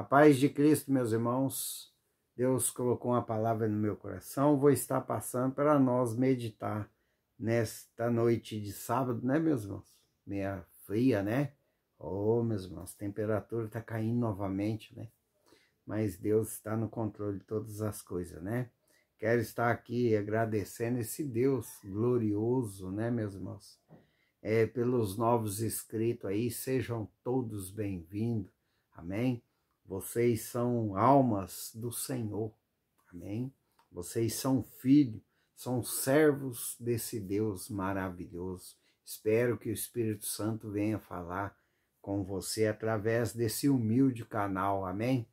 A paz de Cristo, meus irmãos. Deus colocou uma palavra no meu coração. Vou estar passando para nós meditar nesta noite de sábado, né, meus irmãos? Meia fria, né? Oh, meus irmãos, a temperatura está caindo novamente, né? Mas Deus está no controle de todas as coisas, né? Quero estar aqui agradecendo esse Deus glorioso, né, meus irmãos? Pelos novos inscritos aí, sejam todos bem-vindos, amém? Vocês são almas do Senhor, amém? Vocês são filhos, são servos desse Deus maravilhoso. Espero que o Espírito Santo venha falar com você através desse humilde canal, amém?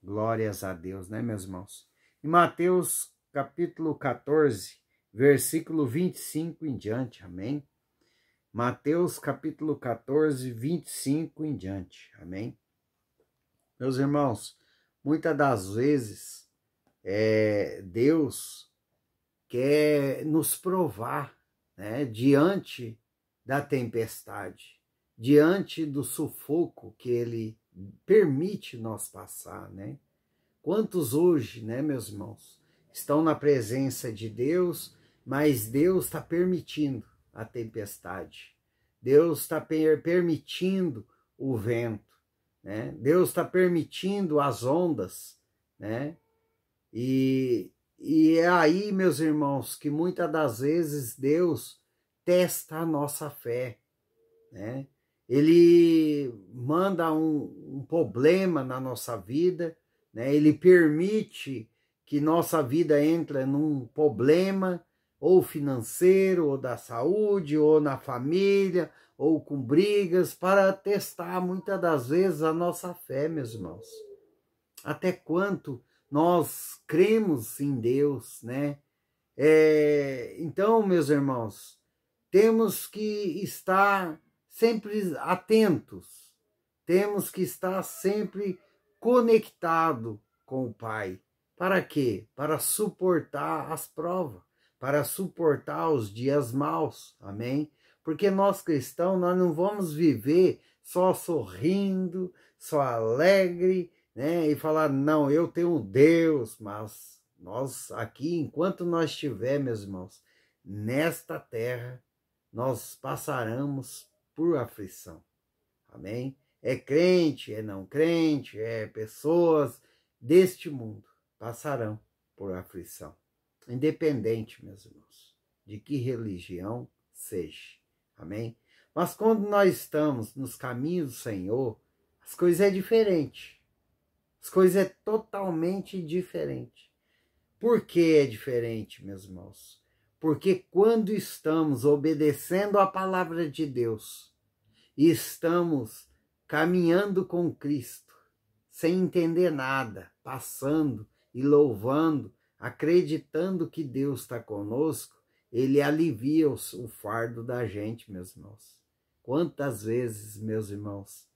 Glórias a Deus, né, meus irmãos? Em Mateus capítulo 14, versículo 25 em diante, amém? Mateus capítulo 14, 25 em diante, amém? Meus irmãos, muitas das vezes Deus quer nos provar, né, diante da tempestade, diante do sufoco que Ele permite nós passar, né? Quantos hoje, né, meus irmãos, estão na presença de Deus, mas Deus está permitindo a tempestade. Deus está permitindo o vento, né? Deus está permitindo as ondas, né? E é aí, meus irmãos, que muitas das vezes Deus testa a nossa fé, né? Ele manda um problema na nossa vida, né? Ele permite que nossa vida entre num problema, ou financeiro, ou da saúde, ou na família, ou com brigas, para testar muitas das vezes a nossa fé, meus irmãos. Até quanto nós cremos em Deus, né? Então, meus irmãos, temos que estar sempre atentos, temos que estar sempre conectado com o Pai. Para quê? Para suportar as provas, para suportar os dias maus, amém? Porque nós cristãos, nós não vamos viver só sorrindo, só alegre, né? E falar, não, eu tenho Deus, mas nós aqui, enquanto nós estivermos, meus irmãos, nesta terra, nós passaremos por aflição, amém? É crente, é não crente, é pessoas deste mundo passarão por aflição, independente, meus irmãos, de que religião seja, amém? Mas quando nós estamos nos caminhos do Senhor, as coisas é diferente, as coisas é totalmente diferente. Por que é diferente, meus irmãos? Porque quando estamos obedecendo a palavra de Deus e estamos caminhando com Cristo, sem entender nada, passando e louvando, acreditando que Deus está conosco, Ele alivia o fardo da gente, meus irmãos. Quantas vezes, meus irmãos,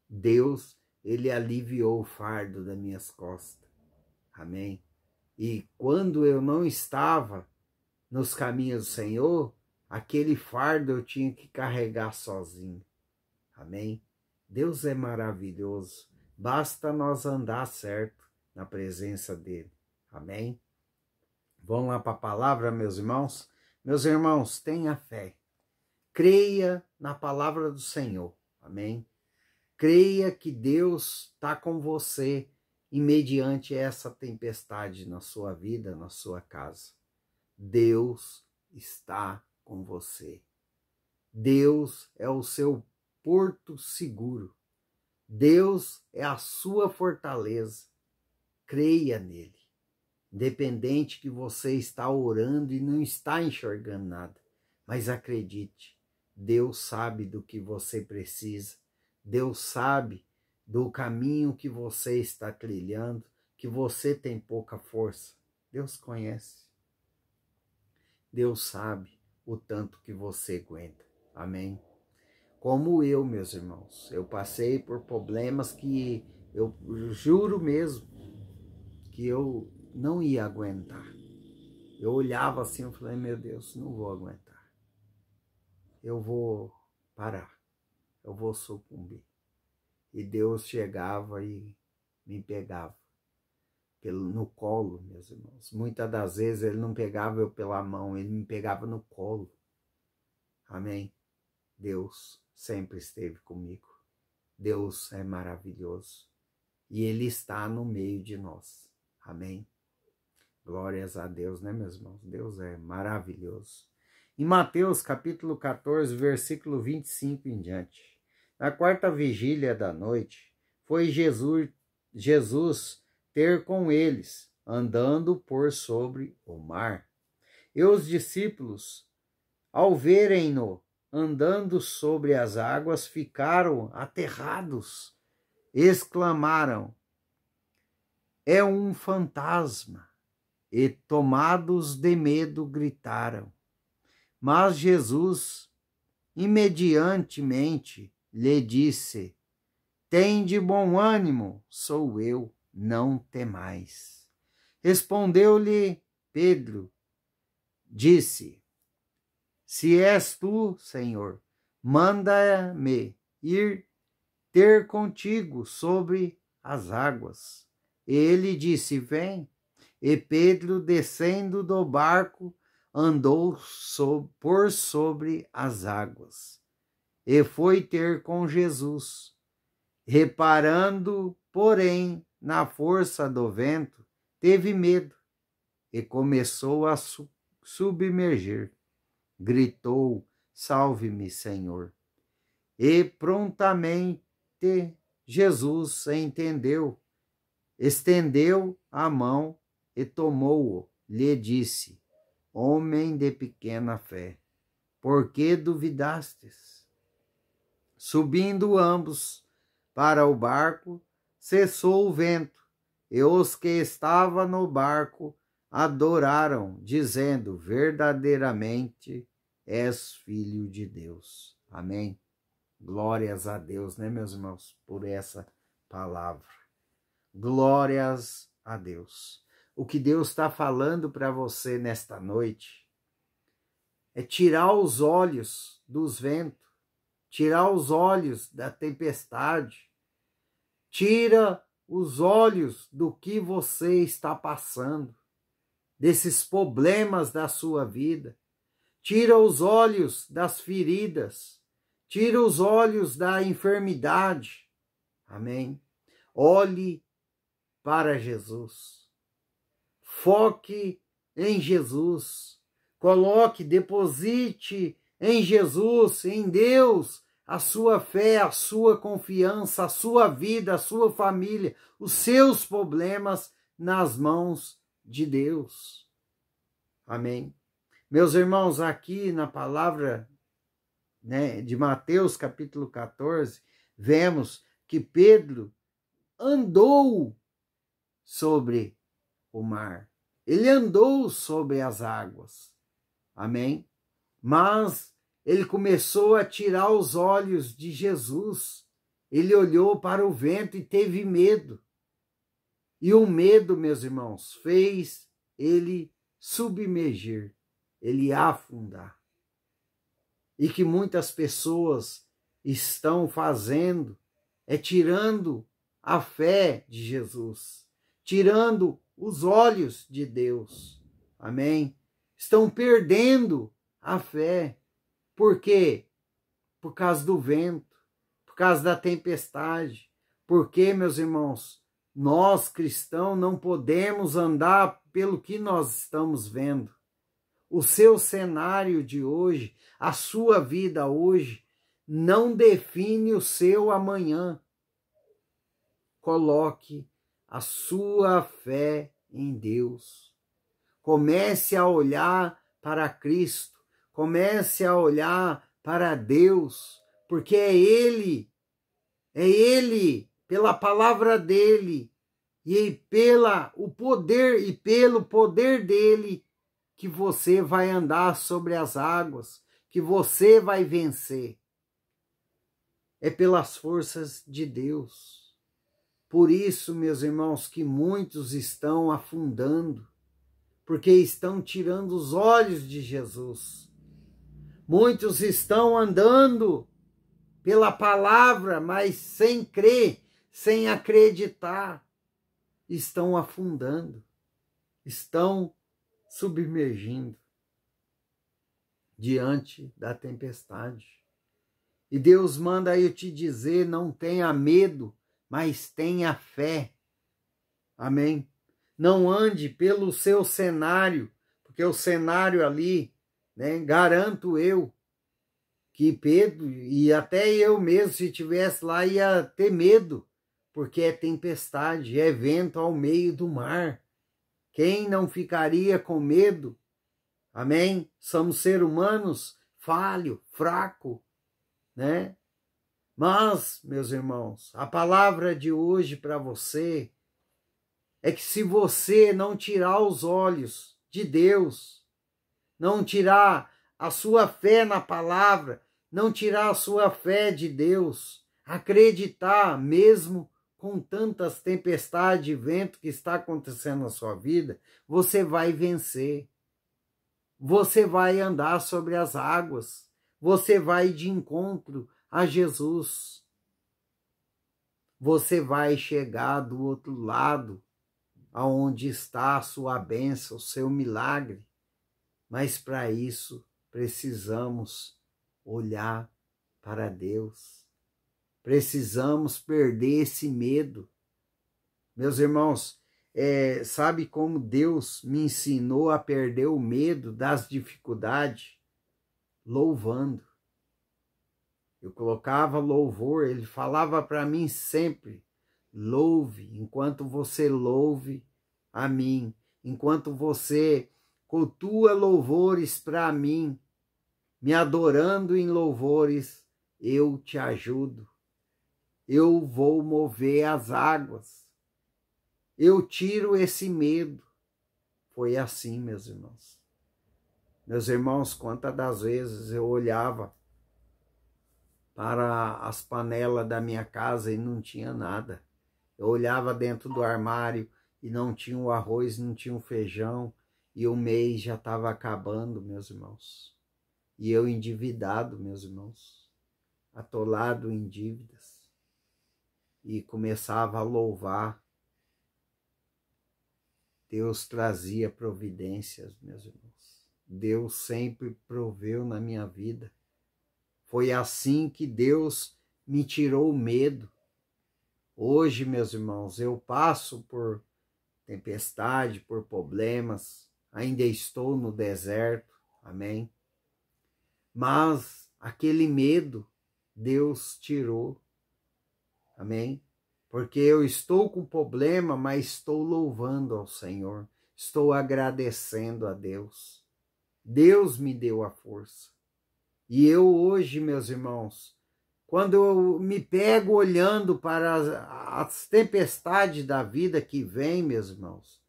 Deus, Ele aliviou o fardo das minhas costas, amém? E quando eu não estava nos caminhos do Senhor, aquele fardo eu tinha que carregar sozinho. Amém? Deus é maravilhoso. Basta nós andar certo na presença dele. Amém? Vamos lá para a palavra, meus irmãos? Meus irmãos, tenha fé. Creia na palavra do Senhor. Amém? Creia que Deus está com você e mediante essa tempestade na sua vida, na sua casa. Deus está com você. Deus é o seu porto seguro. Deus é a sua fortaleza. Creia nele. Independente que você está orando e não está enxergando nada. Mas acredite, Deus sabe do que você precisa. Deus sabe do caminho que você está trilhando, que você tem pouca força. Deus conhece. Deus sabe o tanto que você aguenta. Amém? Como eu, meus irmãos, eu passei por problemas que eu juro mesmo que eu não ia aguentar. Eu olhava assim e falei, meu Deus, não vou aguentar. Eu vou parar, eu vou sucumbir. E Deus chegava e me pegava no colo, meus irmãos. Muitas das vezes ele não pegava eu pela mão, ele me pegava no colo. Amém? Deus sempre esteve comigo. Deus é maravilhoso. E Ele está no meio de nós. Amém? Glórias a Deus, né, meus irmãos? Deus é maravilhoso. Em Mateus, capítulo 14, versículo 25 em diante. Na quarta vigília da noite, foi Jesus ter com eles, andando por sobre o mar. E os discípulos, ao verem-no andando sobre as águas, ficaram aterrados. Exclamaram: é um fantasma! E, tomados de medo, gritaram. Mas Jesus, imediatamente, lhe disse: tende bom ânimo, sou eu, não temais. Respondeu-lhe Pedro, disse: se és tu, Senhor, manda-me ir ter contigo sobre as águas. Ele disse: vem. E Pedro, descendo do barco, andou por sobre as águas e foi ter com Jesus. Reparando, porém, na força do vento, teve medo e começou a submergir. Gritou: salve-me, Senhor. E prontamente Jesus entendeu, estendeu a mão e tomou-o, lhe disse: homem de pequena fé, por que duvidastes? Subindo ambos para o barco, cessou o vento, e os que estavam no barco adoraram, dizendo: verdadeiramente és filho de Deus. Amém? Glórias a Deus, né, meus irmãos, por essa palavra. Glórias a Deus. O que Deus está falando para você nesta noite é tirar os olhos dos ventos, tirar os olhos da tempestade, tira os olhos do que você está passando, desses problemas da sua vida, tira os olhos das feridas, tira os olhos da enfermidade. Amém? Olhe para Jesus. Foque em Jesus. Coloque, deposite em Jesus, em Deus, a sua fé, a sua confiança, a sua vida, a sua família, os seus problemas nas mãos de Deus. Amém? Meus irmãos, aqui na palavra, né, de Mateus capítulo 14, vemos que Pedro andou sobre o mar. Ele andou sobre as águas. Amém? Mas ele começou a tirar os olhos de Jesus. Ele olhou para o vento e teve medo. E o medo, meus irmãos, fez ele submergir, ele afundar. E que muitas pessoas estão fazendo é tirando a fé de Jesus, tirando os olhos de Deus. Amém? Estão perdendo a fé. Por quê? Por causa do vento, por causa da tempestade. Porque, meus irmãos, nós cristãos não podemos andar pelo que nós estamos vendo. O seu cenário de hoje, a sua vida hoje, não define o seu amanhã. Coloque a sua fé em Deus. Comece a olhar para Cristo. Comece a olhar para Deus, porque é Ele, pela palavra dEle, e pelo poder dEle, que você vai andar sobre as águas, que você vai vencer. É pelas forças de Deus. Por isso, meus irmãos, que muitos estão afundando, porque estão tirando os olhos de Jesus. Muitos estão andando pela palavra, mas sem crer, sem acreditar. estão afundando, estão submergindo diante da tempestade. E Deus manda eu te dizer, não tenha medo, mas tenha fé. Amém? Não ande pelo seu cenário, porque o cenário ali, né, garanto eu, que Pedro, e até eu mesmo, se estivesse lá, ia ter medo, porque é tempestade, é vento ao meio do mar. Quem não ficaria com medo? Amém? Somos seres humanos falho, fraco, né? Mas, meus irmãos, a palavra de hoje para você é que se você não tirar os olhos de Deus, não tirar a sua fé na palavra, não tirar a sua fé de Deus, acreditar mesmo com tantas tempestades e vento que está acontecendo na sua vida, você vai vencer. Você vai andar sobre as águas. Você vai de encontro a Jesus. Você vai chegar do outro lado, aonde está a sua bênção, o seu milagre. Mas para isso precisamos olhar para Deus. Precisamos perder esse medo. Meus irmãos, sabe como Deus me ensinou a perder o medo das dificuldades? Louvando. Eu colocava louvor, ele falava para mim sempre, louve, enquanto você louve a mim, enquanto você cultua louvores para mim, me adorando em louvores, eu te ajudo. Eu vou mover as águas. Eu tiro esse medo. Foi assim, meus irmãos. Meus irmãos, quantas das vezes eu olhava para as panelas da minha casa e não tinha nada. Eu olhava dentro do armário e não tinha o arroz, não tinha o feijão, e o mês já estava acabando, meus irmãos. E eu endividado, meus irmãos, atolado em dívidas. E começava a louvar. Deus trazia providências, meus irmãos. Deus sempre proveu na minha vida. Foi assim que Deus me tirou o medo. Hoje, meus irmãos, eu passo por tempestade, por problemas, ainda estou no deserto, amém? Mas aquele medo Deus tirou, amém? Porque eu estou com problema, mas estou louvando ao Senhor, estou agradecendo a Deus. Deus me deu a força. E eu hoje, meus irmãos, quando eu me pego olhando para as tempestades da vida que vem, meus irmãos,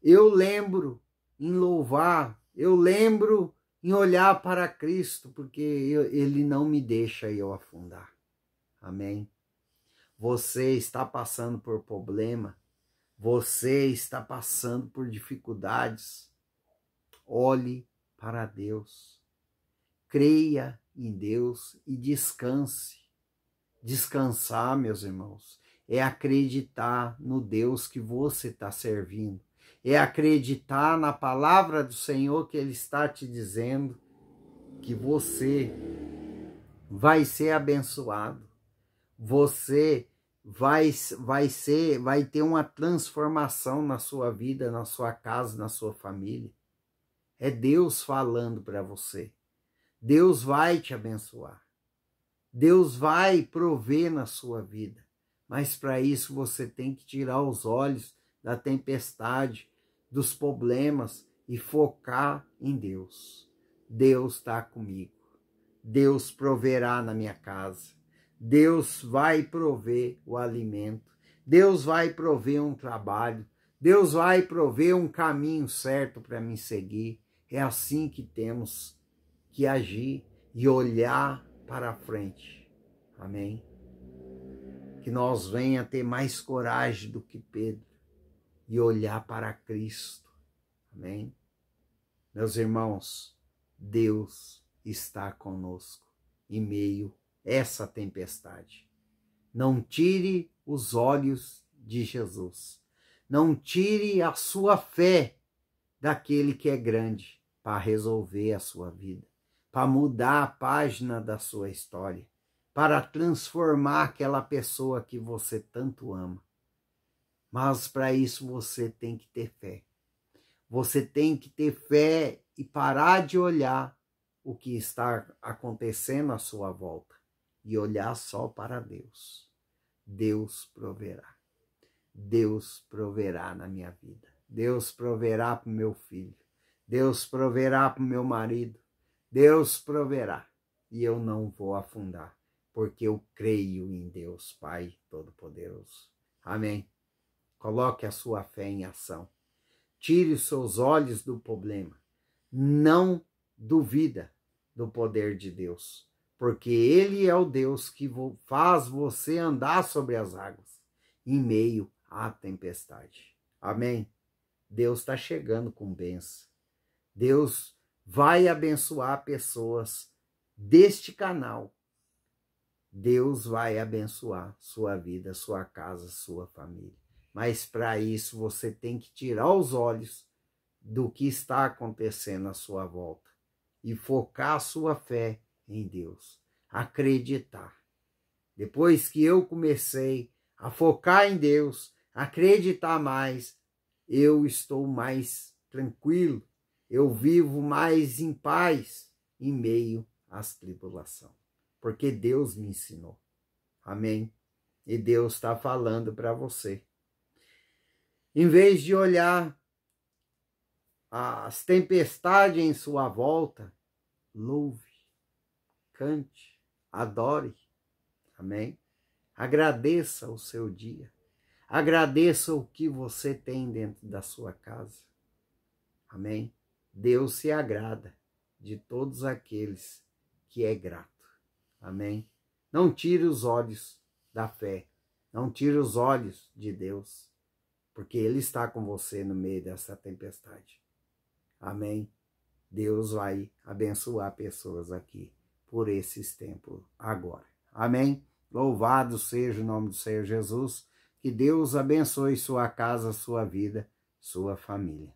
eu lembro em louvar, eu lembro em olhar para Cristo, porque Ele não me deixa eu afundar. Amém? Você está passando por problema, você está passando por dificuldades, olhe para Deus. Creia em Deus e descanse. Descansar, meus irmãos, é acreditar no Deus que você está servindo. É acreditar na palavra do Senhor que Ele está te dizendo que você vai ser abençoado. Você vai ter uma transformação na sua vida, na sua casa, na sua família. É Deus falando para você. Deus vai te abençoar. Deus vai prover na sua vida. Mas para isso você tem que tirar os olhos da tempestade, dos problemas e focar em Deus. Deus está comigo. Deus proverá na minha casa. Deus vai prover o alimento. Deus vai prover um trabalho. Deus vai prover um caminho certo para me seguir. É assim que temos que agir e olhar para frente. Amém? Que nós venha ter mais coragem do que Pedro e olhar para Cristo. Amém? Meus irmãos, Deus está conosco em meio a essa tempestade. Não tire os olhos de Jesus. Não tire a sua fé daquele que é grande para resolver a sua vida, para mudar a página da sua história, para transformar aquela pessoa que você tanto ama. Mas para isso você tem que ter fé. Você tem que ter fé e parar de olhar o que está acontecendo à sua volta e olhar só para Deus. Deus proverá. Deus proverá na minha vida. Deus proverá para o meu filho. Deus proverá para o meu marido. Deus proverá. E eu não vou afundar, porque eu creio em Deus, Pai Todo-Poderoso. Amém. Coloque a sua fé em ação. Tire os seus olhos do problema. Não duvida do poder de Deus, porque Ele é o Deus que faz você andar sobre as águas em meio à tempestade. Amém? Deus está chegando com bênção. Deus vai abençoar pessoas deste canal. Deus vai abençoar sua vida, sua casa, sua família. Mas para isso você tem que tirar os olhos do que está acontecendo à sua volta e focar a sua fé em Deus. Acreditar. Depois que eu comecei a focar em Deus, acreditar mais, eu estou mais tranquilo, eu vivo mais em paz em meio às tribulações, porque Deus me ensinou. Amém? E Deus está falando para você. Em vez de olhar as tempestades em sua volta, louve, cante, adore. Amém? Agradeça o seu dia. Agradeça o que você tem dentro da sua casa. Amém? Deus se agrada de todos aqueles que é grato. Amém? Não tire os olhos da fé. Não tire os olhos de Deus, porque Ele está com você no meio dessa tempestade. Amém? Deus vai abençoar pessoas aqui por esses tempos agora. Amém? Louvado seja o nome do Senhor Jesus. Que Deus abençoe sua casa, sua vida, sua família.